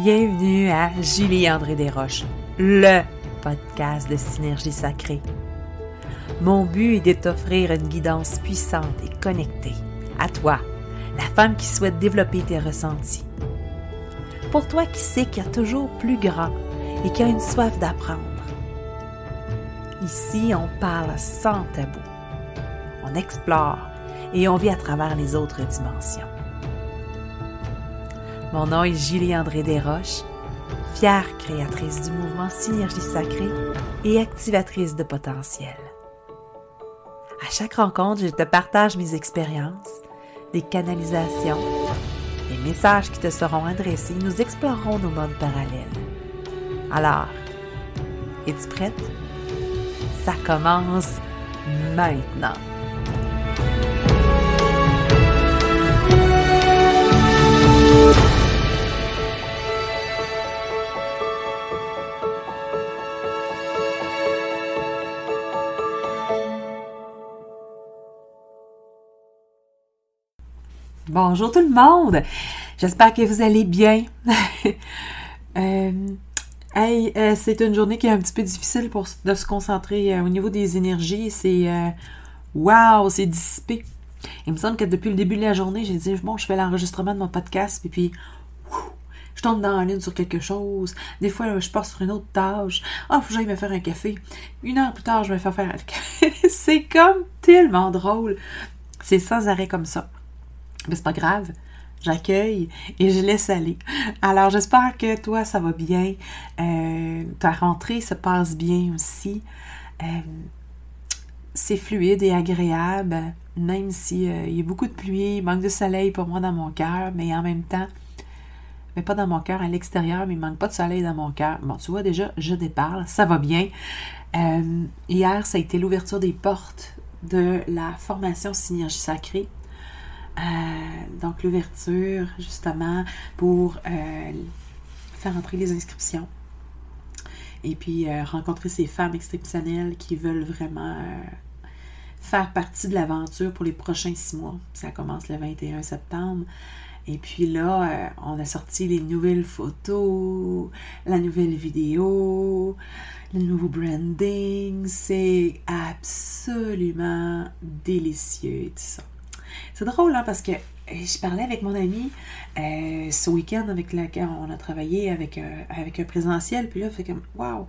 Bienvenue à Julie-André Desroches, le podcast de Synergie Sacrée. Mon but est de t'offrir une guidance puissante et connectée à toi, la femme qui souhaite développer tes ressentis. Pour toi qui sais qu'il y a toujours plus grand et qui a une soif d'apprendre. Ici, on parle sans tabou. On explore et on vit à travers les autres dimensions. Mon nom est Julie-André Desroches, fière créatrice du mouvement Synergie Sacrée et activatrice de potentiel. À chaque rencontre, je te partage mes expériences, des canalisations, des messages qui te seront adressés. Nous explorerons nos mondes parallèles. Alors, es-tu prête? Ça commence maintenant! Bonjour tout le monde! J'espère que vous allez bien. C'est une journée qui est un petit peu difficile de se concentrer au niveau des énergies. C'est c'est dissipé. Il me semble que depuis le début de la journée, j'ai dit bon, je fais l'enregistrement de mon podcast, et puis je tombe dans la lune sur quelque chose. Des fois, je pars sur une autre tâche. Faut que j'aille me faire un café. 1 heure plus tard, je vais faire un café. C'est comme tellement drôle. C'est sans arrêt comme ça. Mais c'est pas grave, j'accueille et je laisse aller. Alors, j'espère que toi, ça va bien. Ta rentrée se passe bien aussi. C'est fluide et agréable, même si il y a beaucoup de pluie, manque de soleil pour moi dans mon cœur, mais en même temps, mais pas dans mon cœur, à l'extérieur, mais il manque pas de soleil dans mon cœur. Bon, tu vois déjà, je déparle, ça va bien. Hier, ça a été l'ouverture des portes de la formation Synergie Sacrée. Donc l'ouverture justement pour faire entrer les inscriptions et puis rencontrer ces femmes exceptionnelles qui veulent vraiment faire partie de l'aventure pour les prochains 6 mois. Ça commence le 21 septembre et puis là on a sorti les nouvelles photos, la nouvelle vidéo, le nouveau branding. C'est absolument délicieux tout ça. C'est drôle, hein, parce que je parlais avec mon ami ce week-end avec laquelle on a travaillé avec un présentiel, puis là, fait comme, wow,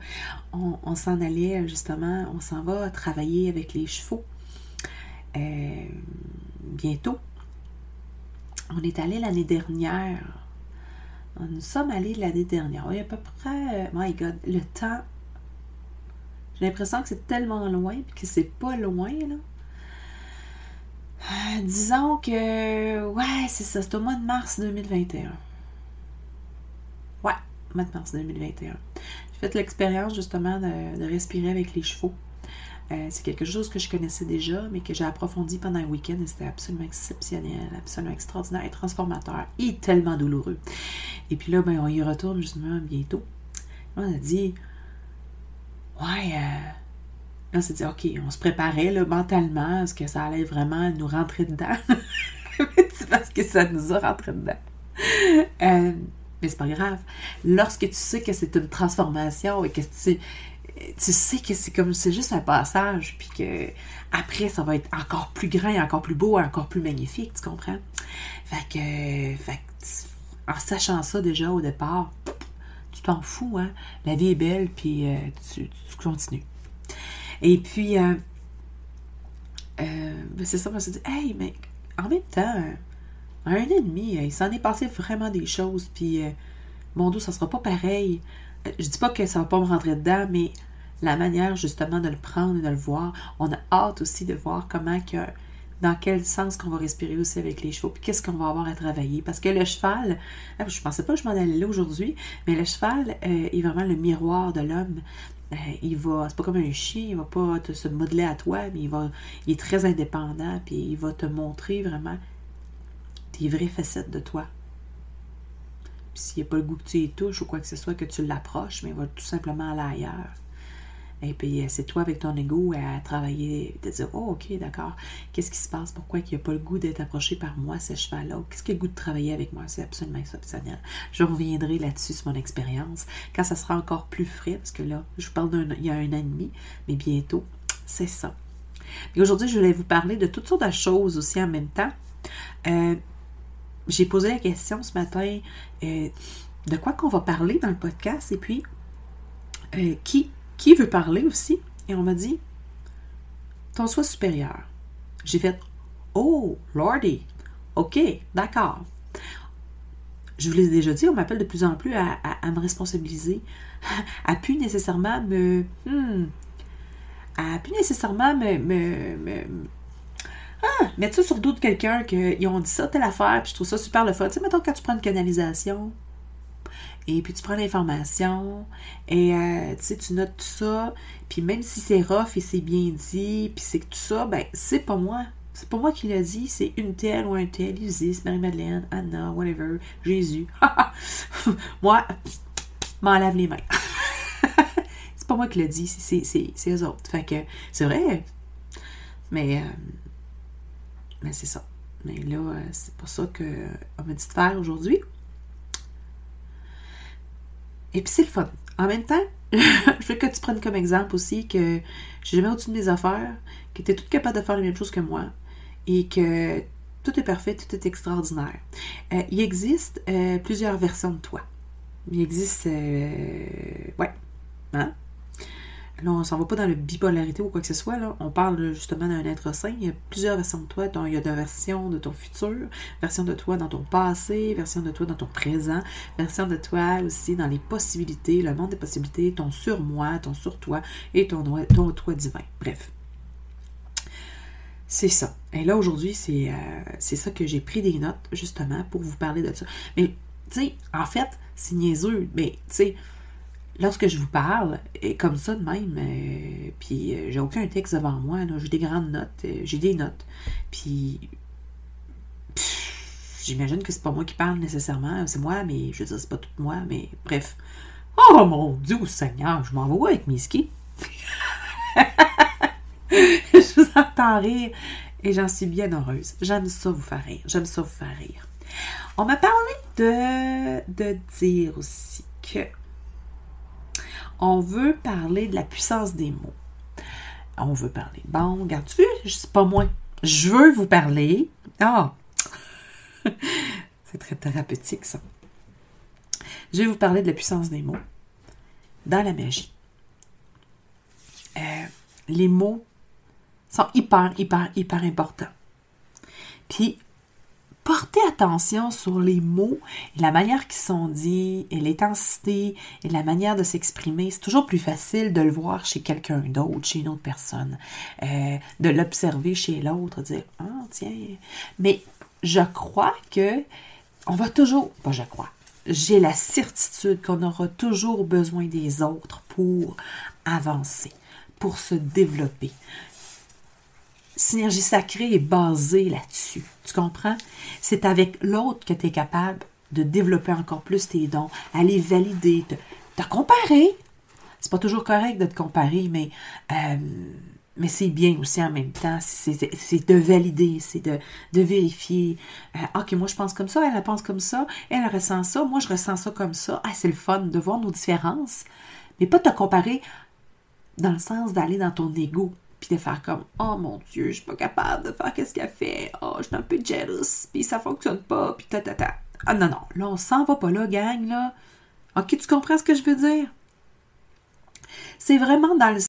on s'en allait, justement, on s'en va travailler avec les chevaux bientôt. On est allé l'année dernière. Nous sommes allés l'année dernière. Il y a à peu près, my God, le temps, j'ai l'impression que c'est tellement loin, puis que c'est pas loin, là. Disons que, c'est ça, c'est au mois de mars 2021. Ouais, mois de mars 2021. J'ai fait l'expérience, justement, de respirer avec les chevaux. C'est quelque chose que je connaissais déjà, mais que j'ai approfondi pendant un week-end, et c'était absolument exceptionnel, absolument extraordinaire et transformateur, et tellement douloureux. Et puis là, on y retourne, justement, bientôt. On a dit, on s'est dit, OK, on se préparait là, mentalement, est-ce que ça allait vraiment nous rentrer dedans? C'est parce que ça nous a rentré dedans. Mais c'est pas grave. Lorsque tu sais que c'est une transformation et que tu sais que c'est juste un passage, puis que après ça va être encore plus grand, encore plus beau, encore plus magnifique, tu comprends? Fait que en sachant ça déjà au départ, tu t'en fous, hein? La vie est belle, puis tu continues. Et puis, c'est ça, on s'est dit, hey, mais en même temps, en 1 an et demi, il s'en est passé vraiment des choses, puis mon Dieu, ça sera pas pareil. Je dis pas que ça va pas me rentrer dedans, mais la manière justement de le prendre et de le voir, on a hâte aussi de voir dans quel sens qu'on va respirer aussi avec les chevaux, puis qu'est-ce qu'on va avoir à travailler. Parce que le cheval, je pensais pas que je m'en allais là aujourd'hui, mais le cheval est vraiment le miroir de l'homme. C'est pas comme un chien, il va pas se modeler à toi, mais il est très indépendant, puis il va te montrer vraiment tes vraies facettes de toi. Puis s'il n'y a pas le goût que tu y touches ou quoi que ce soit, que tu l'approches, mais il va tout simplement aller ailleurs. Et puis, c'est toi avec ton ego à travailler, de dire, oh, OK, d'accord, qu'est-ce qui se passe? Pourquoi il n'a pas le goût d'être approché par moi, ce cheval-là? Qu'est-ce qu'il a le goût de travailler avec moi? C'est absolument exceptionnel. Je reviendrai là-dessus sur mon expérience quand ça sera encore plus frais, parce que là, je vous parle il y a 1 an et demi, mais bientôt, c'est ça. Et aujourd'hui, je voulais vous parler de toutes sortes de choses aussi en même temps. J'ai posé la question ce matin, de quoi qu'on va parler dans le podcast, et puis, qui veut parler aussi? Et on m'a dit, ton soi supérieur. J'ai fait, oh, Lordy, OK, d'accord. Je vous l'ai déjà dit, on m'appelle de plus en plus à me responsabiliser, à plus nécessairement mettre ça sur le dos de quelqu'un qu'ils ont dit ça, telle affaire, puis je trouve ça super le fun. Tu sais, mettons, quand tu prends une canalisation, et puis tu prends l'information, et tu sais, tu notes tout ça, puis même si c'est rough et c'est bien dit, puis c'est que tout ça, ben, c'est pas moi. C'est pas moi qui l'a dit, c'est une telle ou un tel, Isis, Marie-Madeleine, Anna, whatever, Jésus. Moi, m'en lave les mains. C'est pas moi qui l'a dit, c'est eux autres. Fait que, c'est vrai, mais c'est ça. Mais là, c'est pas ça qu'on m'a dit de faire aujourd'hui. Et puis c'est le fun. En même temps, je veux que tu prennes comme exemple aussi que je suis jamais au-dessus de mes affaires, que tu es toute capable de faire les mêmes choses que moi et que tout est parfait, tout est extraordinaire. Il existe plusieurs versions de toi. Il existe... ouais. Hein? Là, on s'en va pas dans la bipolarité ou quoi que ce soit. Là. On parle justement d'un être sain. Il y a plusieurs versions de toi. Il y a des versions de ton futur, version de toi dans ton passé, version de toi dans ton présent, version de toi aussi dans les possibilités, le monde des possibilités, ton surmoi, ton surtoi et ton toi divin. Bref. C'est ça. Et là, aujourd'hui, c'est ça que j'ai pris des notes, justement, pour vous parler de ça. Mais, tu sais, en fait, c'est niaiseux, mais, tu sais, lorsque je vous parle, et comme ça de même, puis j'ai aucun texte devant moi, là, j'ai des grandes notes, j'ai des notes, puis j'imagine que c'est pas moi qui parle nécessairement, c'est moi, mais je veux dire, c'est pas tout moi, mais bref. Oh mon Dieu Seigneur, je m'en vais où avec mes skis? Je vous entends rire, et j'en suis bien heureuse. J'aime ça vous faire rire, j'aime ça vous faire rire. On m'a parlé de dire aussi que on veut parler de la puissance des mots. On veut parler. Bon, regarde-tu, c'est pas moi. Je veux vous parler. Ah! C'est très thérapeutique, ça. Je vais vous parler de la puissance des mots dans la magie. Les mots sont hyper, hyper, hyper importants. Puis, portez attention sur les mots et la manière qu'ils sont dits et l'intensité et la manière de s'exprimer. C'est toujours plus facile de le voir chez quelqu'un d'autre, chez une autre personne, de l'observer chez l'autre, de dire « Ah, tiens... » Mais je crois que on va toujours... Pas je crois. J'ai la certitude qu'on aura toujours besoin des autres pour avancer, pour se développer. Synergie sacrée est basée là-dessus. Tu comprends? C'est avec l'autre que tu es capable de développer encore plus tes dons, aller valider, te comparer. C'est pas toujours correct de te comparer, mais c'est bien aussi en même temps. C'est de valider, c'est de vérifier. OK, moi je pense comme ça, elle pense comme ça, elle ressent ça, moi je ressens ça comme ça. Ah, c'est le fun de voir nos différences, mais pas te comparer dans le sens d'aller dans ton ego. Puis de faire comme, oh mon Dieu, je suis pas capable de faire qu'est-ce qu'elle fait. Oh, je suis un peu jealous, puis ça fonctionne pas, puis ta. Ah non, là, on s'en va pas là, gang, là. OK, tu comprends ce que je veux dire? C'est vraiment dans le